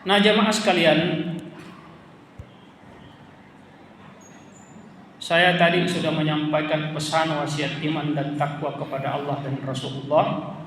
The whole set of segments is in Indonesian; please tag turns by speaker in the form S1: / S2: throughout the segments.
S1: Nah, jamaah sekalian, saya tadi sudah menyampaikan pesan wasiat iman dan takwa kepada Allah dan Rasulullah.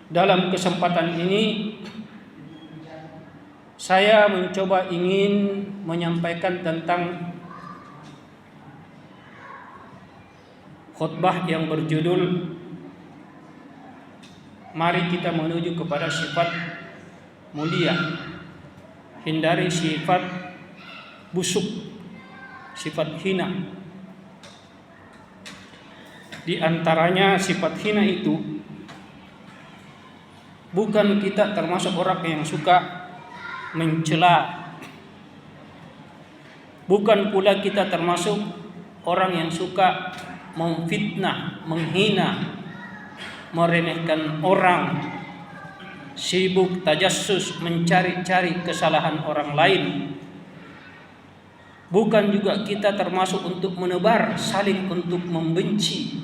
S1: Dalam kesempatan ini saya mencoba ingin menyampaikan tentang khutbah yang berjudul Mari kita menuju kepada sifat mulia, hindari sifat busuk, sifat hina. Di antaranya sifat hina itu bukan kita termasuk orang yang suka mencela, bukan pula kita termasuk orang yang suka memfitnah, menghina, meremehkan orang, sibuk tajassus mencari-cari kesalahan orang lain. Bukan juga kita termasuk untuk menebar, saling untuk membenci,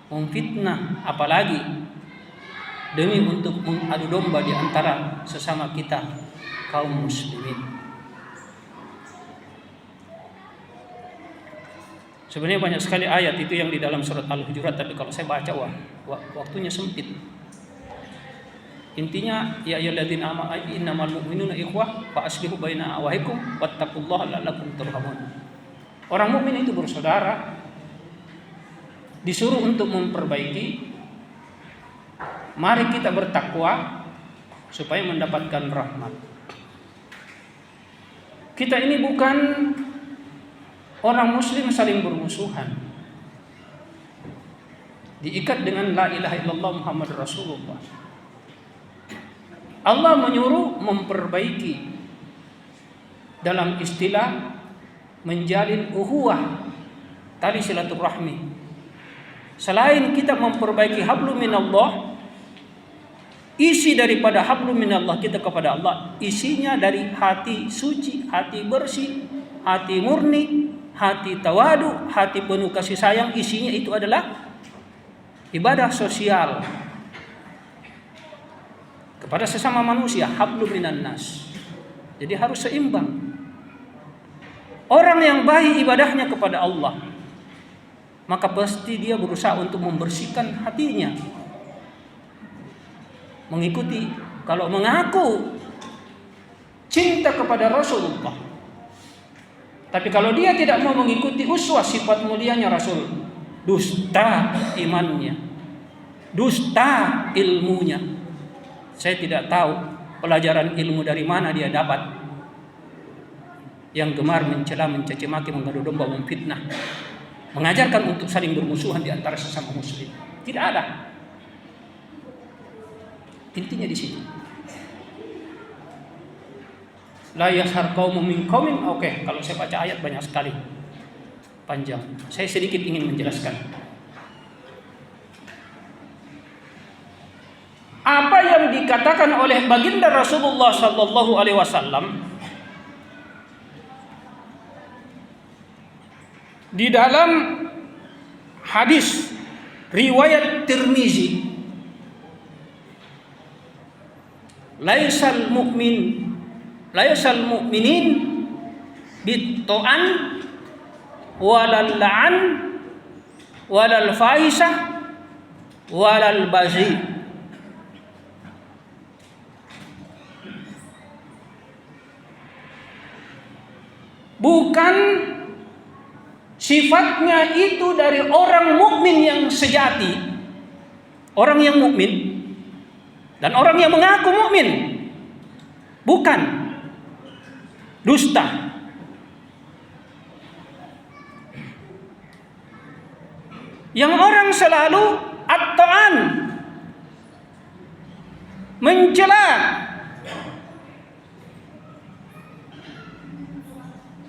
S1: memfitnah, apalagi demi untuk mengadu domba di antara sesama kita kaum muslimin. Sebenarnya banyak sekali ayat itu yang di dalam surat Al-Hujurat, tapi kalau saya baca waktunya sempit. Intinya ya ayyuhalladzina amanu innamal mu'minuna ikhwah fa aslihu baina akhawaykum wattaqullaha la'allakum turhamun. Orang mukmin itu bersaudara, disuruh untuk memperbaiki. Mari kita bertakwa supaya mendapatkan rahmat. Kita ini bukan orang muslim saling bermusuhan, diikat dengan la ilaha illallah Muhammad Rasulullah. Allah menyuruh memperbaiki dalam istilah menjalin ukhuwah, tali silaturahmi. Selain kita memperbaiki hablum minallah, isi daripada hablum minallah kita kepada Allah, isinya dari hati suci, hati bersih, hati murni, hati tawadu, hati penuh kasih sayang. Isinya itu adalah ibadah sosial kepada sesama manusia, hablum minan nas. Jadi harus seimbang. Orang yang baik ibadahnya kepada Allah, maka pasti dia berusaha untuk membersihkan hatinya, mengikuti, kalau mengaku cinta kepada Rasulullah, tapi kalau dia tidak mau mengikuti uswah sifat mulianya Rasul, dusta imannya, dusta ilmunya. Saya tidak tahu pelajaran ilmu dari mana dia dapat, yang gemar mencela, mencaci maki, mengadu domba, memfitnah, mengajarkan untuk saling bermusuhan di antara sesama muslim. Tidak ada. Intinya di sini. La yashar qaumun min qaumin. Oke, kalau saya baca ayat banyak sekali, panjang. Saya sedikit ingin menjelaskan. Apa yang dikatakan oleh baginda Rasulullah sallallahu alaihi wasallam di dalam hadis riwayat Tirmizi, laisal mu'minin bitto'an walal la'an walal faisah walal bazi. Bukan sifatnya itu dari orang mukmin yang sejati, orang yang mukmin dan orang yang mengaku mukmin. Bukan dusta. Yang orang selalu at-ta'an, mencela,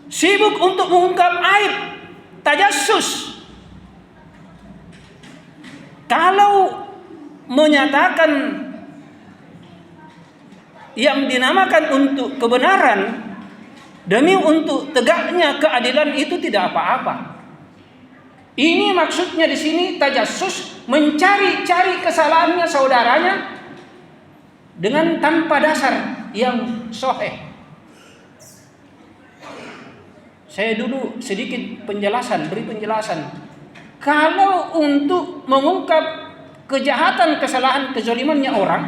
S1: sibuk untuk mengungkap aib, tajassus. Kalau menyatakan yang dinamakan untuk kebenaran demi untuk tegaknya keadilan itu tidak apa-apa. Ini maksudnya di sini tajassus, mencari-cari kesalahannya saudaranya dengan tanpa dasar yang sahih. Saya dulu sedikit beri penjelasan. Kalau untuk mengungkap kejahatan, kesalahan, kezalimannya orang,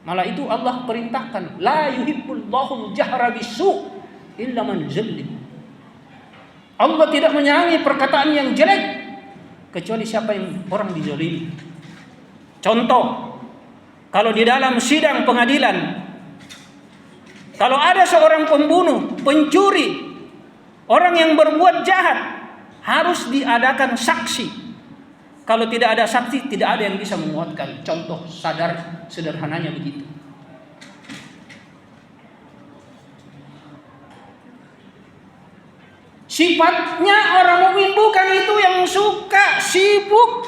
S1: malah itu Allah perintahkan, la yuhibbullahu jahra bisu illa man zalim. Allah tidak menyayangi perkataan yang jelek kecuali siapa yang orang dizalimi. Contoh, kalau di dalam sidang pengadilan, kalau ada seorang pembunuh, pencuri, orang yang berbuat jahat, harus diadakan saksi. Kalau tidak ada saksi, tidak ada yang bisa menguatkan. Contoh sederhananya begitu. Sifatnya orang mukmin bukan itu yang suka sibuk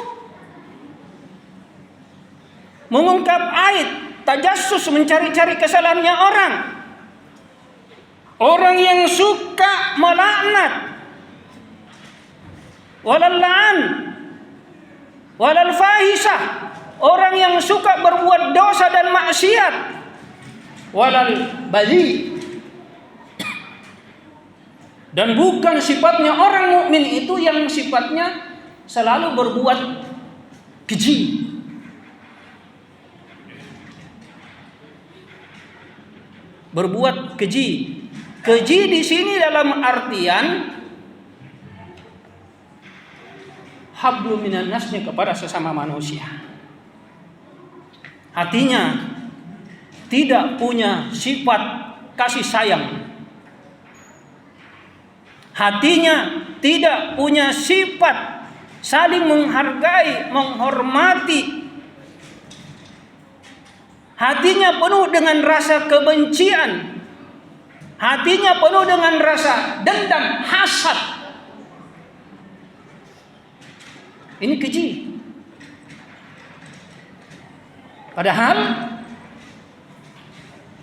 S1: mengungkap aib, tajassus, mencari-cari kesalahannya orang. Orang yang suka melaknat, walal la'an, walal fahisah, orang yang suka berbuat dosa dan maksiat, walal bali. Dan bukan sifatnya orang mukmin itu yang sifatnya selalu berbuat keji. Berbuat keji. Keji di sini dalam artian hablu minan nasnya kepada sesama manusia. Hatinya tidak punya sifat kasih sayang. Hatinya tidak punya sifat saling menghargai, menghormati. Hatinya penuh dengan rasa kebencian. Hatinya penuh dengan rasa dendam, hasad. Ini keji. Padahal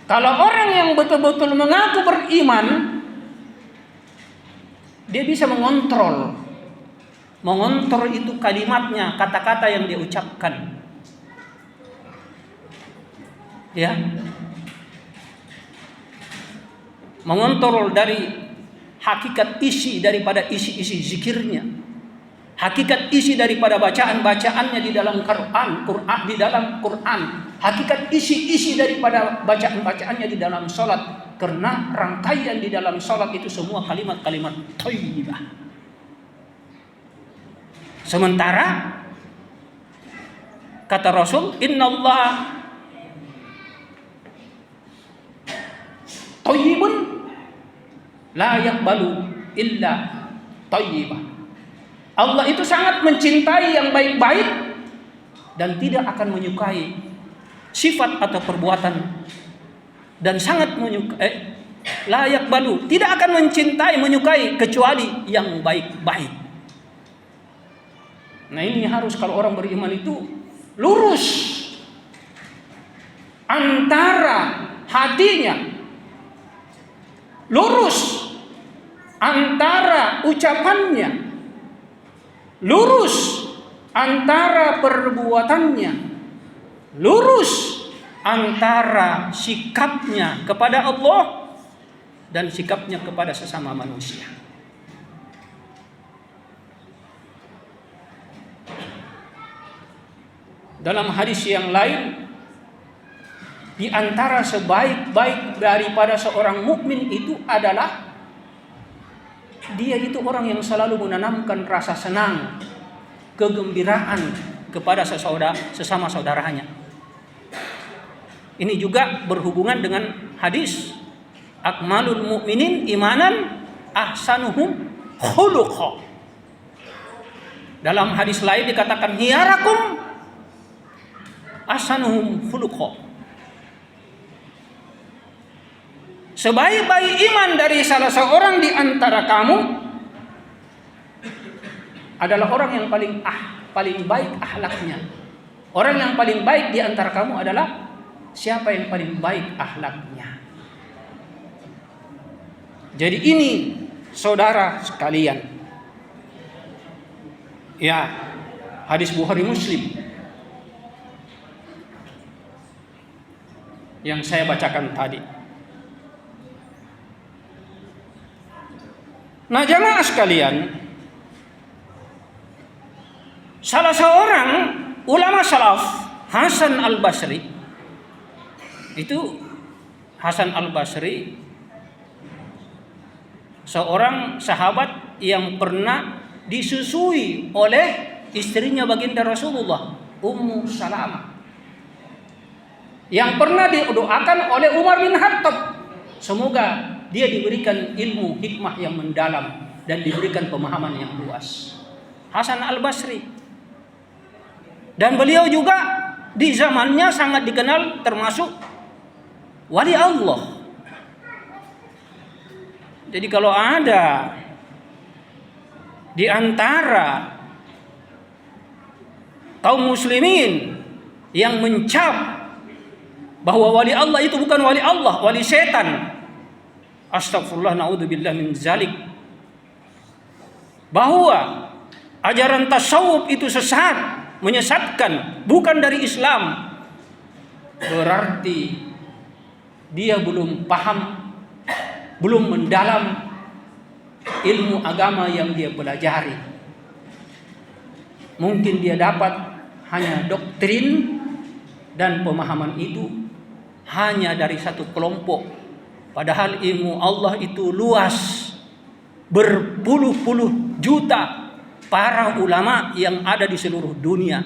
S1: kalau orang yang betul-betul mengaku beriman, dia bisa mengontrol itu kalimatnya, kata-kata yang dia ucapkan. Ya. Mengontrol dari hakikat isi daripada isi-isi zikirnya. Hakikat isi daripada bacaan-bacaannya di dalam Quran, di dalam Quran. Hakikat isi-isi daripada bacaan-bacaannya di dalam salat. Karena rangkaian di dalam salat itu semua kalimat-kalimat thayyibah. Sementara kata Rasul, innallaha thayyibun la yaqbalu illa thayyibah. Allah itu sangat mencintai yang baik-baik dan tidak akan menyukai sifat atau perbuatan, dan sangat menyukai la yaqbalu, tidak akan mencintai, menyukai kecuali yang baik-baik. Nah, ini harus kalau orang beriman itu lurus antara hatinya, lurus antara ucapannya, lurus antara perbuatannya, lurus antara sikapnya kepada Allah dan sikapnya kepada sesama manusia. Dalam hadis yang lain, di antara sebaik-baik daripada seorang mukmin itu adalah dia itu orang yang selalu menanamkan rasa senang, kegembiraan kepada sesama saudaranya. Ini juga berhubungan dengan hadis akmalul mu'minin imanan ahsanuhum khuluqa. Dalam hadis lain dikatakan hiyarakum ahsanuhum khuluqa. Sebaik-baik iman dari salah seorang di antara kamu adalah orang yang paling baik akhlaknya. Orang yang paling baik di antara kamu adalah siapa yang paling baik akhlaknya. Jadi ini saudara sekalian, Ya, hadis Bukhari Muslim yang saya bacakan tadi. Nah, jamaah sekalian, salah seorang ulama salaf, Hasan Al-Basri, itu Hasan Al-Basri seorang sahabat yang pernah disusui oleh istrinya baginda Rasulullah, Ummu Salamah, yang pernah didoakan oleh Umar bin Khattab, semoga dia diberikan ilmu hikmah yang mendalam dan diberikan pemahaman yang luas. Hasan Al-Basri, dan beliau juga di zamannya sangat dikenal termasuk wali Allah. Jadi kalau ada di antara kaum muslimin yang mencap bahwa wali Allah itu bukan wali Allah, wali setan, astagfirullah, naudzubillah min zalik, bahwa ajaran tasawuf itu sesat, menyesatkan, bukan dari Islam, berarti dia belum paham, belum mendalam ilmu agama yang dia pelajari. Mungkin dia dapat hanya doktrin dan pemahaman itu hanya dari satu kelompok, padahal ilmu Allah itu luas, berpuluh-puluh juta para ulama yang ada di seluruh dunia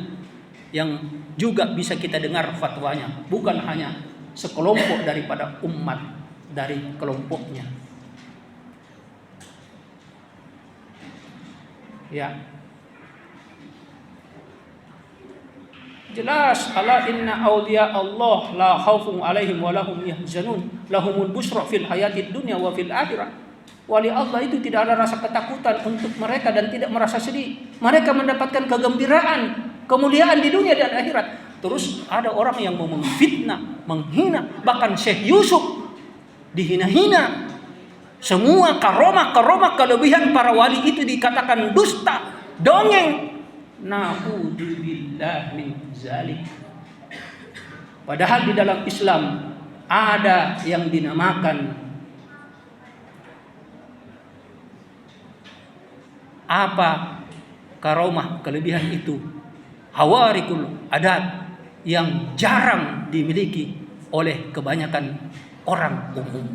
S1: yang juga bisa kita dengar fatwanya, bukan hanya sekelompok daripada umat dari kelompoknya. Ya, jelas, ala inna awliya Allah la khaufun alaihim wa lahum yahzanun lahumul busra fil hayatid dunya wa fil akhirah. Wali Allah itu tidak ada rasa ketakutan untuk mereka dan tidak merasa sedih. Mereka mendapatkan kegembiraan, kemuliaan di dunia dan akhirat. Terus ada orang yang mau memfitnah, menghina, bahkan Syekh Yusuf dihina-hina. Semua karomah kelebihan para wali itu dikatakan dusta, dongeng. Na'udzubillah min zalik. Padahal di dalam Islam ada yang dinamakan apa karomah kelebihan itu? Hawarikul adat, yang jarang dimiliki oleh kebanyakan orang umum.